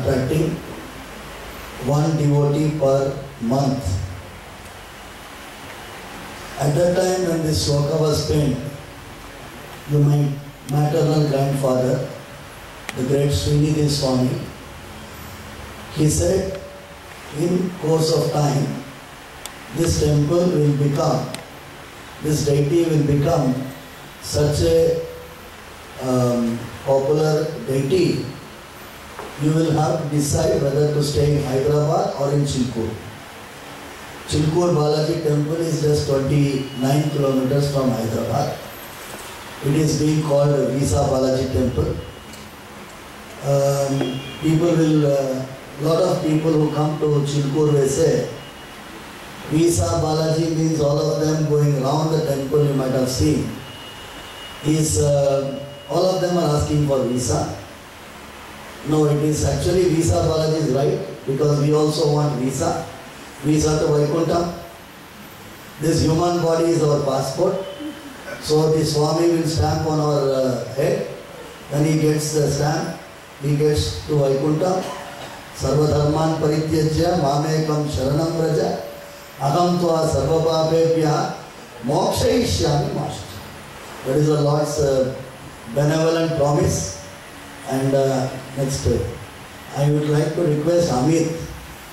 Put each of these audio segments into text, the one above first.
attracting one devotee per month. At that time when this sloka was penned, my maternal grandfather, the great Srinidhi Swami, he said, in course of time, this temple will become, this deity will become such a popular deity, you will have to decide whether to stay in Hyderabad or in Chilkur. Chilkur Balaji temple is just 29 kilometers from Hyderabad. It is being called Visa Balaji temple. Lot of people who come to Chilkur will say, Visa Balaji means all of them going around the temple, you might have seen. All of them are asking for visa. No, it is actually Visa Balaji is right, because we also want visa. Visa to Vaikuntha. This human body is our passport. So the Swami will stamp on our head. When he gets the stamp, he gets to Vaikuntha. Sarva dharman parityajya mamekam sharanam vraja aham tva sarva papebhya mokshayishyami master. That is the Lord's benevolent promise. And next, I would like to request Amit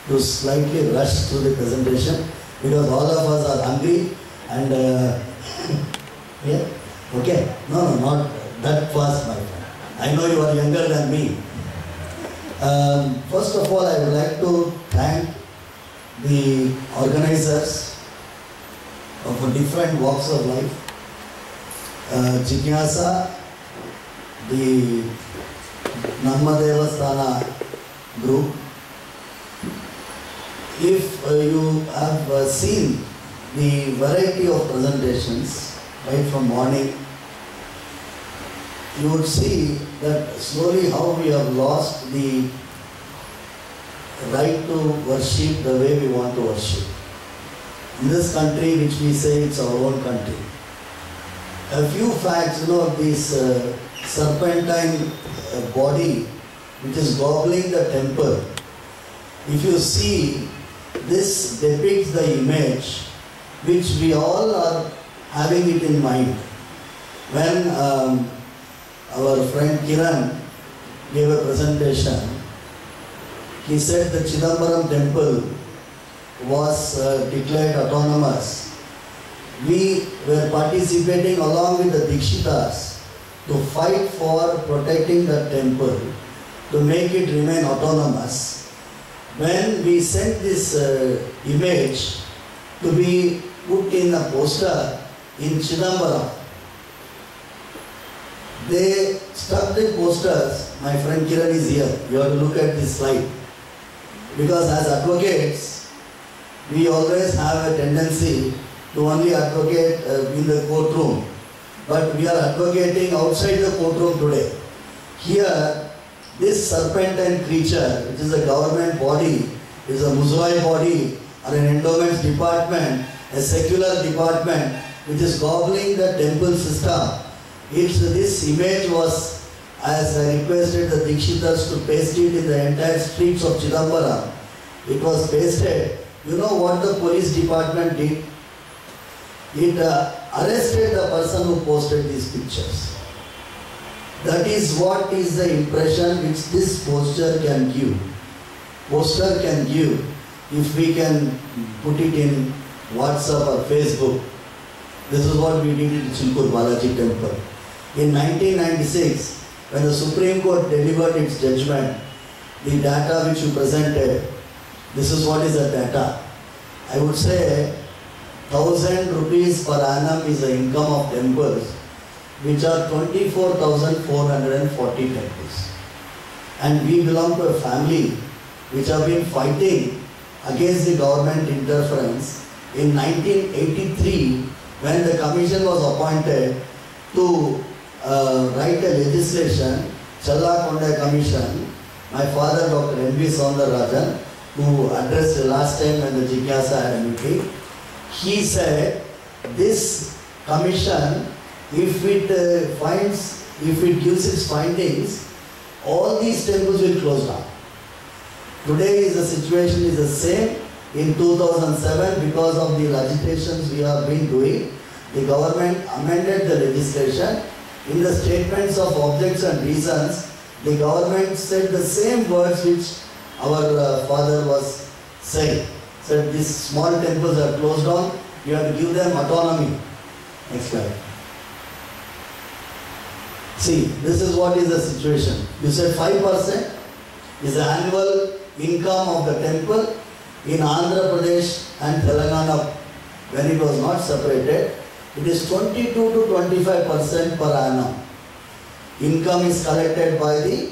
to slightly rush through the presentation, because all of us are hungry and yeah, okay, no, not that fast, my friend. I know you are younger than me. First of all, I would like to thank the organizers of different walks of life. Jijnasa, the Namma Devasthana group. If you have seen the variety of presentations right from morning, you would see that slowly how we have lost the right to worship the way we want to worship. In this country, which we say it's our own country. A few facts, this serpentine body which is gobbling the temple. If you see, this depicts the image which we all are having it in mind. When our friend Kiran gave a presentation, he said the Chidambaram temple was declared autonomous. We were participating along with the Dikshitas to fight for protecting the temple, to make it remain autonomous. When we sent this image to be put in a poster in Chidambaram, they stuck the posters. My friend Kiran is here. You have to look at this slide. Because as advocates, we always have a tendency to only advocate in the courtroom. But we are advocating outside the courtroom today. Here, this serpentine creature, which is a government body, is a Muzwai body, or an endowments department, a secular department, which is gobbling the temple system. This image was, as I requested the Dikshitas to paste it in the entire streets of Chidambaram, it was pasted. You know what the police department did? It arrested the person who posted these pictures. That is what is the impression which this poster can give. Poster can give if we can put it in WhatsApp or Facebook. This is what we did in Chilkur Balaji temple. In 1996, when the Supreme Court delivered its judgment, the data which you presented, this is what is the data. I would say 1,000 rupees per annum is the income of temples, which are 24,440 temples. And we belong to a family which have been fighting against the government interference. In 1983, when the commission was appointed to write a legislation, Challa Commission, my father Dr. N.V. Rangarajan, who addressed the last time when the Jijnasa had a meeting, he said this commission, if it gives its findings, all these temples will close down. Today is the situation is the same. In 2007, because of the agitations we have been doing, the government amended the legislation. In the statements of objects and reasons, the government said the same words which our father was saying. Said these small temples are closed down, you have to give them autonomy. Next slide. See, this is what is the situation. You said 5% is the annual income of the temple. In Andhra Pradesh and Telangana, when it was not separated, it is 22 to 25% per annum. Income is collected by the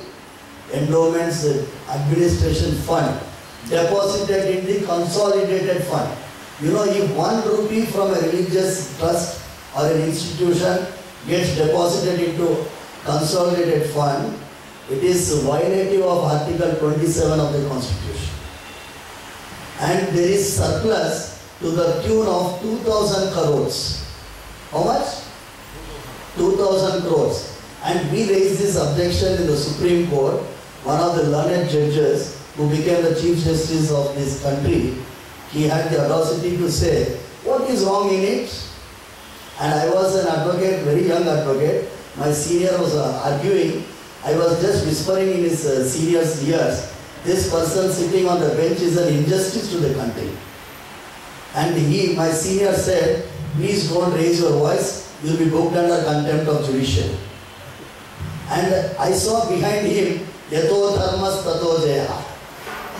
endowments administration fund, deposited in the consolidated fund. You know, if 1 rupee from a religious trust or an institution gets deposited into consolidated fund, it is violative of Article 27 of the Constitution. And there is surplus to the tune of 2,000 crores. How much? 2,000 crores. And we raised this objection in the Supreme Court. One of the learned judges who became the Chief Justice of this country, he had the audacity to say, what is wrong in it? And I was an advocate, very young advocate. My senior was arguing. I was just whispering in his senior's ears, this person sitting on the bench is an injustice to the country. And he, my senior said, please don't raise your voice, you will be booked under contempt of judiciary. And I saw behind him, Yato Dharmas Tato Jaya.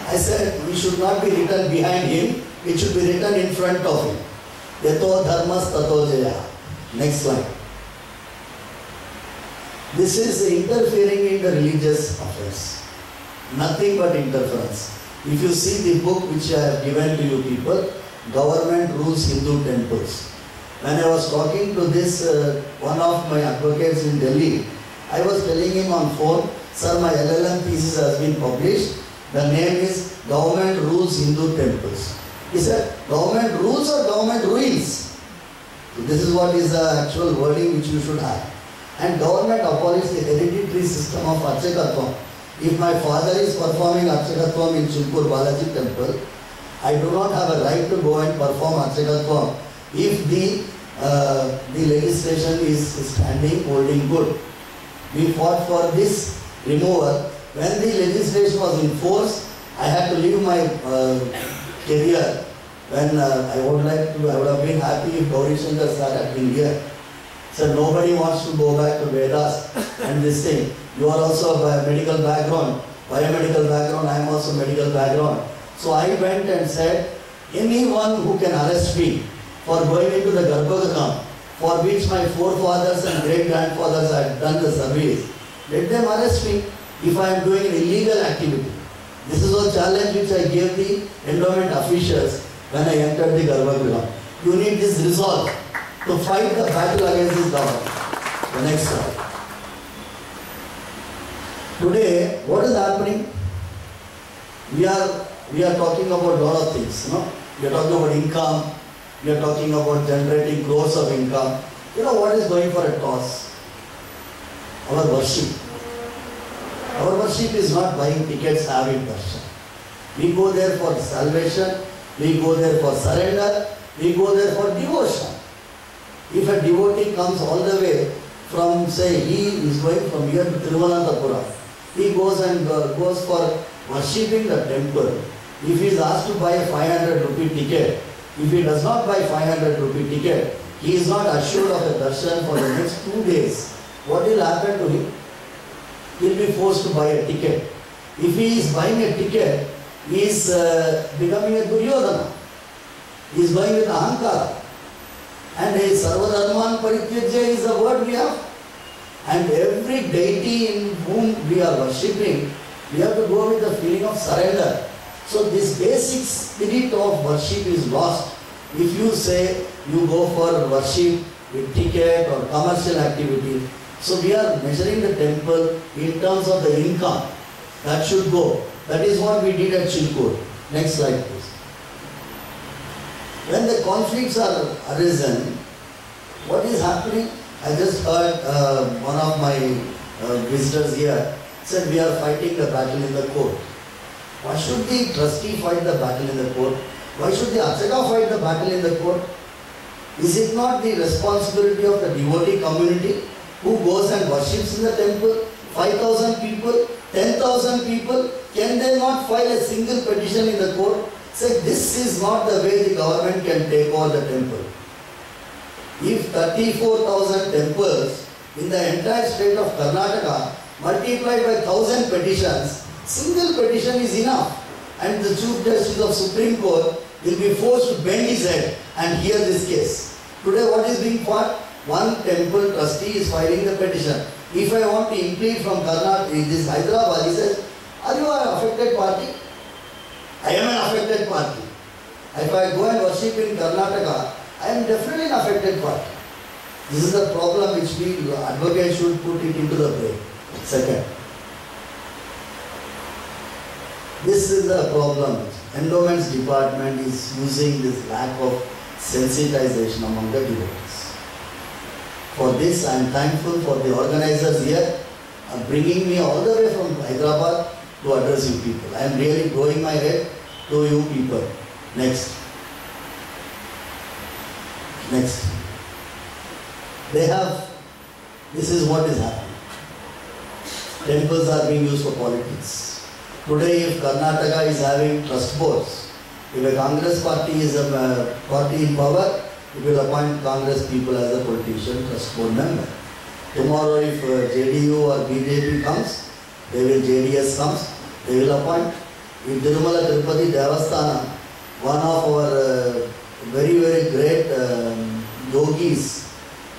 I said, we should not be written behind him, it should be written in front of him. Yato Dharmas Tato Jaya. Next slide. This is interfering in the religious affairs. Nothing but interference. If you see the book which I have given to you people, Government Rules Hindu Temples. When I was talking to this, one of my advocates in Delhi, I was telling him on phone, sir, my LLM thesis has been published. The name is Government Rules Hindu Temples. He said, government rules or government ruins? So this is what is the actual wording which you should have. And government abolished the hereditary system of Archakatvam. If my father is performing Archakatvam in Chilpur Balaji temple, I do not have a right to go and perform Archakatvam if the legislation is standing, holding good. We fought for this removal. When the legislation was in force, I had to leave my career. When I would have been happy if Gauri Shankar sir had been here. So nobody wants to go back to Vedas and this thing. You are also a medical background, biomedical background, I am also medical background. So I went and said, anyone who can arrest me for going into the Garbhagriha, for which my forefathers and great-grandfathers had done the service, let them arrest me if I am doing an illegal activity. This is a challenge which I gave the endowment officials when I entered the Garbhagriha. You need this resolve to fight the battle against this government. The next slide. Today, what is happening? We are talking about a lot of things. No? We are talking about income. We are talking about generating crores of income. You know what is going for a toss? Our worship. Our worship is not buying tickets, having darshan. We go there for salvation. We go there for surrender. We go there for devotion. If a devotee comes all the way from, say, he is going from here to Tiruvananthapuram, he goes and goes for worshipping the temple. If he is asked to buy a 500 rupee ticket, if he does not buy 500 rupee ticket, he is not assured of a darshan for the next 2 days. What will happen to him? He will be forced to buy a ticket. If he is buying a ticket, he is becoming a Duryodhana. He is going with Ahankara. And a Sarvadharman Parityajya is the word we have. And every deity in whom we are worshipping, we have to go with the feeling of surrender. So this basic spirit of worship is lost if you say you go for worship with ticket or commercial activity. So we are measuring the temple in terms of the income that should go. That is what we did at Chilpur. Next slide please. When the conflicts are arisen, what is happening? I just heard one of my visitors here said we are fighting the battle in the court. Why should the trustee fight the battle in the court? Why should the Archaka fight the battle in the court? Is it not the responsibility of the devotee community who goes and worships in the temple? 5,000 people, 10,000 people, can they not file a single petition in the court? Say, this is not the way the government can take over the temple. If 34,000 temples in the entire state of Karnataka multiplied by 1,000 petitions, single petition is enough. And the Chief Justice of Supreme Court will be forced to bend his head and hear this case. Today what is being fought? One temple trustee is filing the petition. If I want to impede from Karnataka, this Hyderabad, he says, are you an affected party? I am an affected party. If I go and worship in Karnataka, I am definitely an affected party. This is the problem which we advocates should put it into the brain. Second, this is the problem. Endowments department is using this lack of sensitization among the devotees. For this, I am thankful for the organizers here bringing me all the way from Hyderabad to address you people. I am really blowing my head to you people. Next. Next. They have, this is what is happening. Temples are being used for politics. Today, if Karnataka is having trust boards, if a Congress party is a party in power, it will appoint Congress people as a politician, trust board member. Tomorrow, if JDU or BJP comes, JDS comes, they will appoint. If Dharmic Devasthana, one of our very, very great yogis,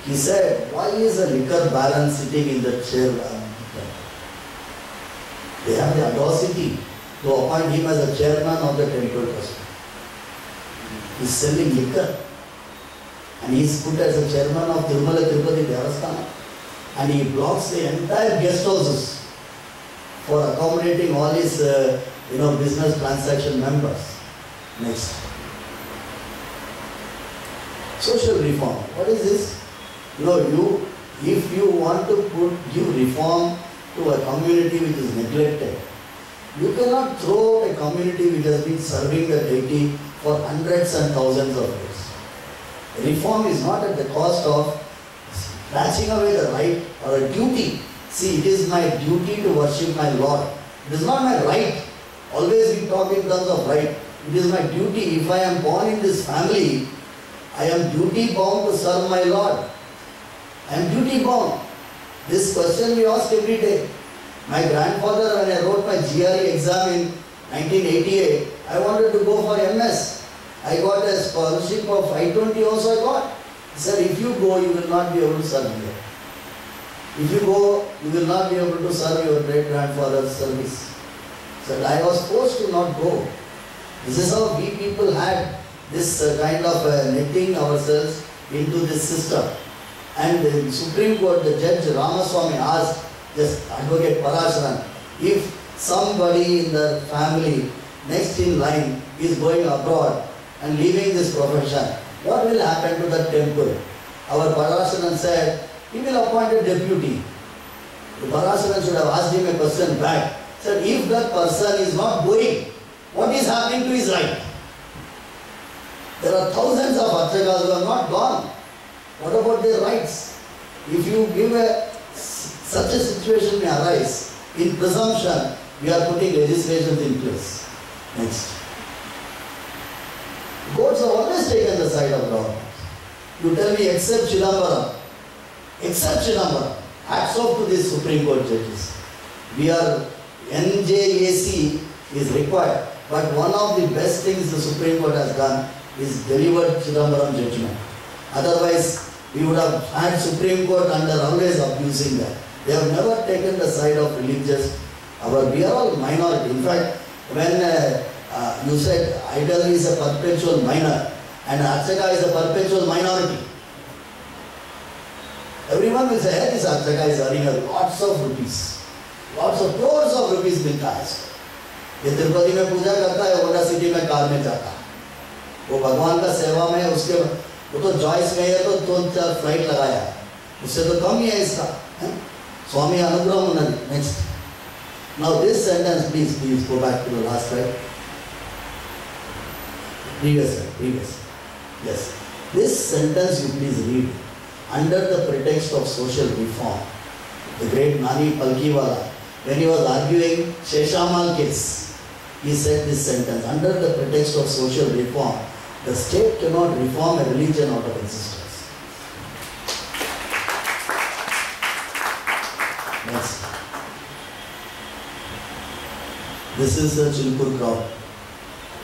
he said, why is a liquor baron sitting in the chair? They have the audacity to appoint him as a chairman of the temple trust. He is selling liquor. And he is put as a chairman of Dharmic Devasthana. And he blocks the entire guest houses for accommodating all his business transaction members. Next. Social reform. What is this? If you want to give reform to a community which is neglected, you cannot throw a community which has been serving the deity for hundreds and thousands of years. Reform is not at the cost of snatching away the right or a duty. See, it is my duty to worship my Lord. It is not my right. Always we talk in terms of right. It is my duty. If I am born in this family, I am duty bound to serve my Lord. I am duty bound. This question we ask every day. My grandfather, when I wrote my GRE exam in 1988, I wanted to go for MS. I got a scholarship of I-20 also I got. He said, if you go, you will not be able to serve here. If you go, you will not be able to serve your great-grandfather's service. He said, I was forced to not go. This is how we people had this kind of netting ourselves into this system. And the Supreme Court, the Judge Ramaswamy asked just Advocate Parasharan, if somebody in the family next in line is going abroad and leaving this profession, what will happen to the temple? Our Parasharan said, he will appoint a deputy. The Parasharan should have asked him a question back. Said, if that person is not going, what is happening to his right? There are thousands of Archakas who have not gone. What about their rights? If you give such a situation may arise, in presumption, we are putting legislations in place. Next. Courts have always taken the side of government. You tell me, except Chidambaram, hats off to these Supreme Court judges. NJAC is required, but one of the best things the Supreme Court has done is delivered Chidambaram judgment. Otherwise, we would have had Supreme Court under always abusing that. They have never taken the side of religious. We are all minority. In fact, when you said idol is a perpetual minor and Archaka is a perpetual minority, everyone will say, hey, this Archaka is earning lots of rupees. Lots of crores of rupees मिलता है इसको. ये तिरुपति में पूजा करता है, Honda city में car में जाता है. वो भगवान का सेवा में उसके वो तो जॉइस में है तो 2-4 फ्लाइट लगाया है. उससे तो कम ही है इसका. स्वामी अनुग्रह मुन्नन. Next. Now this sentence, please go back to the last slide. Previous. Yes. This sentence you please read. Under the pretext of social reform, the great Nani Palkiwala, when he was arguing Sheshamal case, he said this sentence, under the pretext of social reform, the state cannot reform a religion out of existence. Next. This is the Chilkur crowd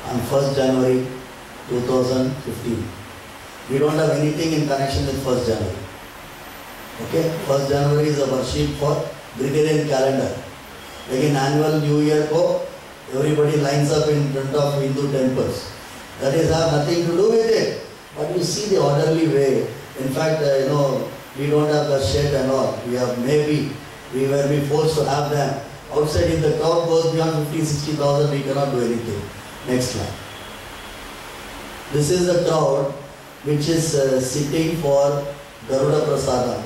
on 1st January 2015. We don't have anything in connection with 1st January. Okay? 1st January is a worship for Gregorian calendar. Like in annual New Year, everybody lines up in front of Hindu temples. That is have nothing to do with it. But you see the orderly way. In fact, we don't have the shed and all. We will be forced to have them. Outside, if the crowd goes beyond 50,000-60,000, we cannot do anything. Next slide. This is the crowd which is sitting for Garuda Prasadam,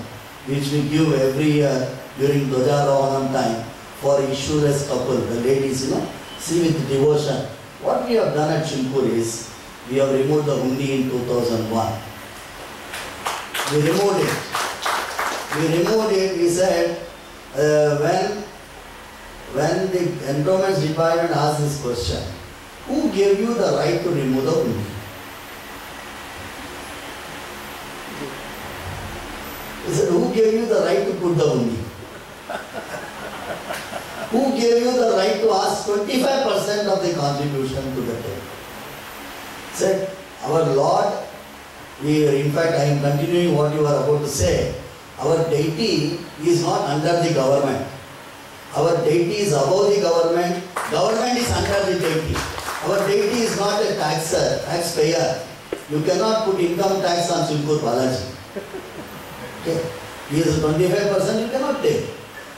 which we give every year during Dwajarohanam time for issueless couple, the ladies, see with devotion. What we have done at Chilkur is, we have removed the hundi in 2001. We removed it, we said, when the Endowments Department asked this question, who gave you the right to remove the hundi? He said, who gave you the right to put the hundi? Who gave you the right to ask 25% of the contribution to the temple? Said, our Lord, in fact I am continuing what you are about to say, our deity is not under the government. Our deity is above the government. Government is under the deity. Our deity is not a taxpayer. You cannot put income tax on Chilkur Balaji. Okay. He is 25%, you cannot take.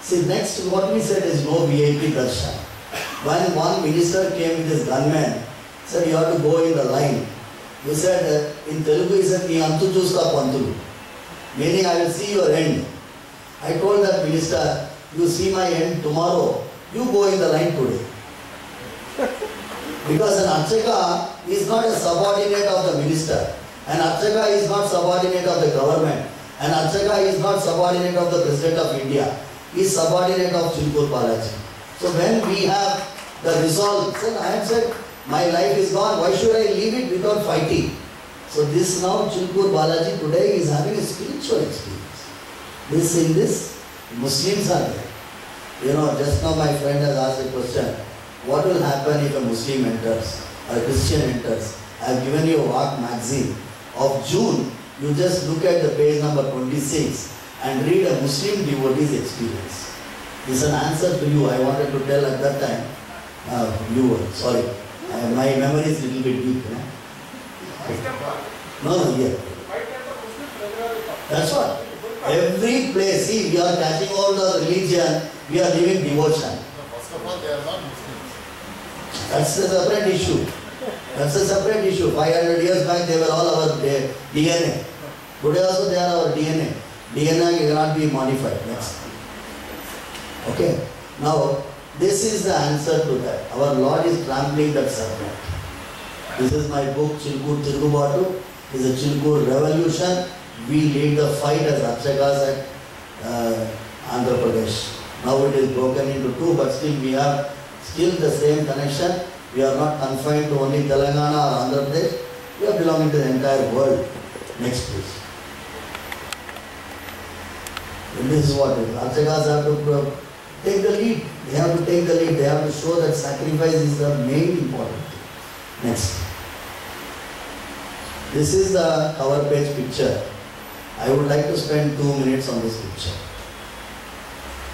See, next what we said is no VIP darshan. When one minister came with his gunman, said you have to go in the line. He said, in Telugu, he said, "Ni antu chusta pantulu," meaning I will see your end. I told that minister, you see my end tomorrow, you go in the line today. Because an Archaka is not a subordinate of the minister. An Archaka is not subordinate of the government. An Archaka is not subordinate of the President of India. He is subordinate of Chilkur Balaji. So when we have the resolve, then I have said, my life is gone, why should I leave it without fighting? So this now Chilkur Balaji today is having a spiritual experience. In this, Muslims are there. Just now my friend has asked a question, what will happen if a Muslim enters, or a Christian enters? I have given you a Walk magazine of June. You just look at the page number 26 and read a Muslim devotee's experience. This is an answer to you. I wanted to tell at that time. Sorry. My memory is a little bit weak. Yeah. That's what. Every place, see, we are catching all the religion, we are living devotion. First of all, they are not Muslims. That's a separate issue. That's a separate issue. 500 years back, they were all our DNA. Today also they are our DNA. DNA cannot be modified. Next. Okay. Now, this is the answer to that. Our Lord is trampling that serpent. This is my book, Chilkur Tirugubatu. It is a Chilkur revolution. We lead the fight as Archakas at Andhra Pradesh. Now it is broken into two, but still we have the same connection. We are not confined to only Telangana or Andhra Pradesh. We are belonging to the entire world. Next please. And this is what it is. Archakas have to take the lead. They have to take the lead. They have to show that sacrifice is the main important thing. Next. This is the cover page picture. I would like to spend 2 minutes on this picture.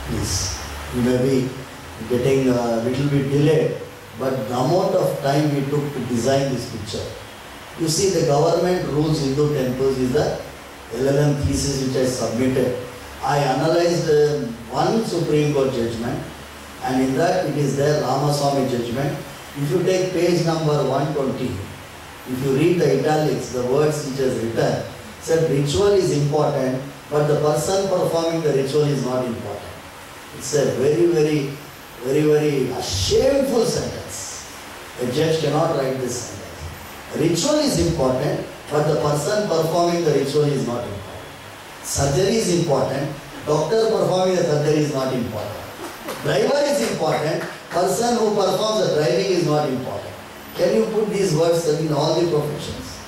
Please. You may be getting a little bit delayed, but the amount of time we took to design this picture. You see, the government rules Hindu temples is the LLM thesis which I submitted. I analyzed one Supreme Court judgment, and in that it is there Ramaswamy judgment. If you take page number 120, if you read the italics, the words which is written, said ritual is important, but the person performing the ritual is not important. It's a very, very very, very shameful sentence. A judge cannot write this sentence. Ritual is important, but the person performing the ritual is not important. Surgery is important, doctor performing the surgery is not important. Driver is important, person who performs the driving is not important. Can you put these words in all the professions?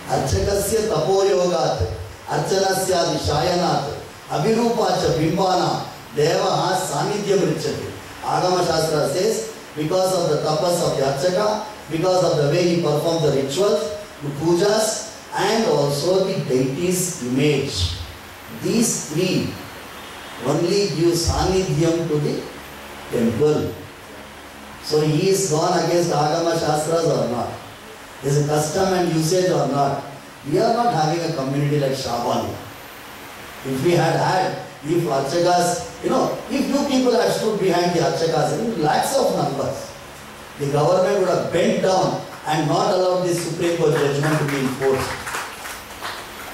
Archakasya tapoyogat, archanasya dishayanat, abhirupacha bimbana, devaha sanidhyam richati. Agama Shastra says, because of the tapas of the archaka, because of the way he performs the rituals, the pujas, and also the deity's image. These three only give sanidhyam to the temple. So he is gone against Agama Shastras or not? Is a custom and usage or not? We are not having a community like Shabani. If we had, if Archakas, if you people had stood behind the Archakas in lakhs of numbers, the government would have bent down and not allowed this Supreme Court judgment to be enforced.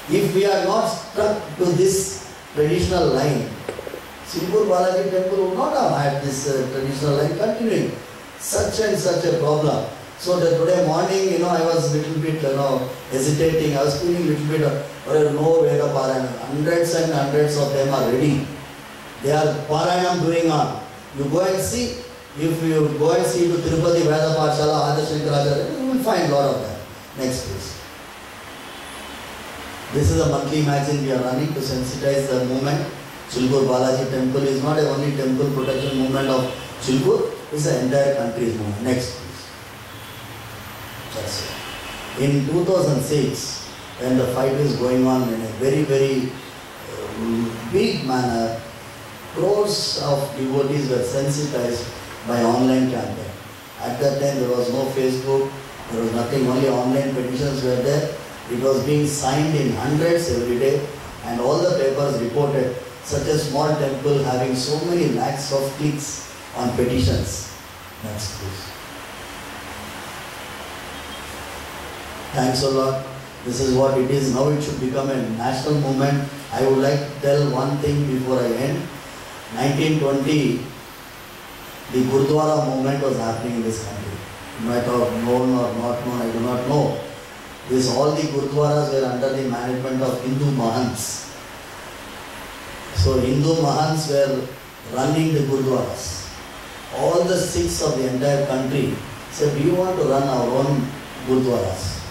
If we had not stuck to this traditional line, Silpur Balaji temple would not have had this traditional line continuing. Such and such a problem. So that today morning, I was little bit, hesitating. I was feeling little bit, no Veda Parayanam. Hundreds and hundreds of them are ready. They are Parayanam going on. You go and see. If you go and see to Tirupati Veda Pathshala, Adashankaracharya, you will find a lot of them. Next please. This is a monthly magazine we are running to sensitize the movement. Chilpur Balaji temple is not a only temple protection movement of Chilpur, it is the entire country's movement. Next please. That's it. In 2006, when the fight is going on in a very, very big manner, crores of devotees were sensitized by online campaign. At that time there was no Facebook, there was nothing, only online petitions were there. It was being signed in hundreds every day and all the papers reported such a small temple having so many lakhs of clicks on petitions. Next please. Thanks a lot. This is what it is. Now it should become a national movement. I would like to tell one thing before I end. 1920, the Gurdwara movement was happening in this country. You might have known or not known, I do not know. All the Gurdwaras were under the management of Hindu Mahants. So Hindu Mahants were running the Gurdwaras. All the Sikhs of the entire country said, we want to run our own Gurdwaras.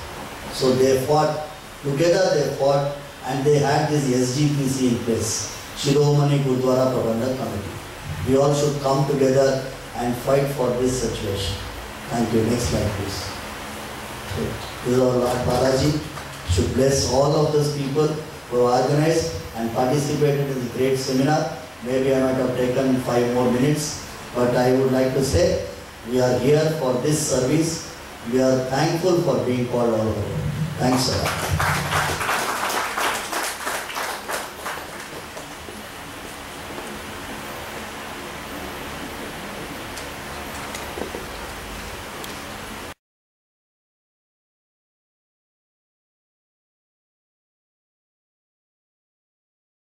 So they fought, together they fought, and they had this SGPC in place, Shiromani Gurdwara Prabandhak Committee. We all should come together and fight for this situation. Thank you. Next slide please. This is our Lord Balaji. Should bless all of those people who organized and participated in the great seminar. Maybe I might have taken 5 more minutes, but I would like to say we are here for this service. We are thankful for being called all over. Thanks a lot.